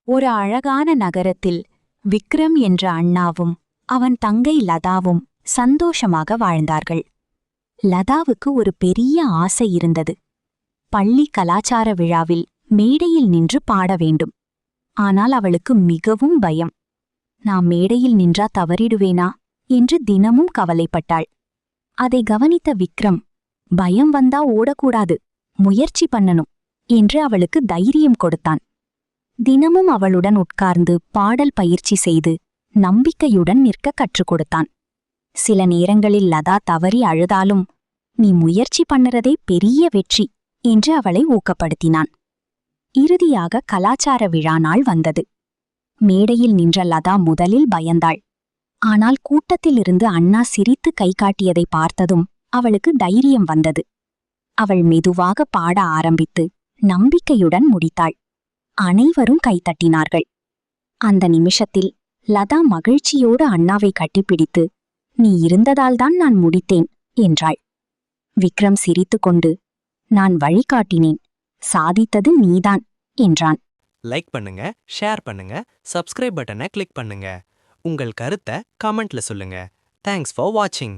ஒரு அழகான நகரத்தில் விக்ரம் என்ற அண்ணாவும் அவன் தங்கை லதாவும் சந்தோஷமாக வாழ்ந்தார்கள். லதாவுக்கு ஒரு பெரிய ஆசை இருந்தது. பள்ளி கலாச்சார விழாவில் மேடையில் நின்று பாட வேண்டும். ஆனால் அவளுக்கு மிகவும் பயம். நான் மேடையில் நின்றா தவறிடுவேனா என்று தினமும் கவலைப்பட்டாள். அதை கவனித்த விக்ரம், பயம் வந்தா ஓடக்கூடாது, முயற்சி பண்ணணும் என்று அவளுக்கு தைரியம் கொடுத்தான். தினமும் அவளுடன் உட்கார்ந்து பாடல் பயிற்சி செய்து நம்பிக்கையுடன் நிற்க கற்றுக் கொடுத்தான். சில நேரங்களில் லதா தவறி அழுதாலும், நீ முயற்சி பண்ணுறதே பெரிய வெற்றி என்று அவளை ஊக்கப்படுத்தினான். இறுதியாக கலாச்சார விழா நாள் வந்தது. மேடையில் நின்ற லதா முதலில் பயந்தாள். ஆனால் கூட்டத்திலிருந்து அண்ணா சிரித்து கை காட்டியதை பார்த்ததும் அவளுக்கு தைரியம் வந்தது. அவள் மெதுவாக பாட ஆரம்பித்து நம்பிக்கையுடன் முடித்தாள். அனைவரும் கைத்தட்டினார்கள். அந்த நிமிஷத்தில் லதா மகிழ்ச்சியோடு அண்ணாவை கட்டிப்பிடித்து, நீ இருந்ததால்தான் நான் முடித்தேன் என்றாள். விக்ரம் சிரித்துக்கொண்டு, நான் வழிகாட்டினேன், சாதித்தது நீதான் என்றான். லைக் பண்ணுங்க, ஷேர் பண்ணுங்க, சப்ஸ்கிரைப் பட்டனை கிளிக் பண்ணுங்க. உங்கள் கருத்தை கமெண்ட்ல சொல்லுங்க. தேங்க்ஸ் ஃபார் வாட்சிங்.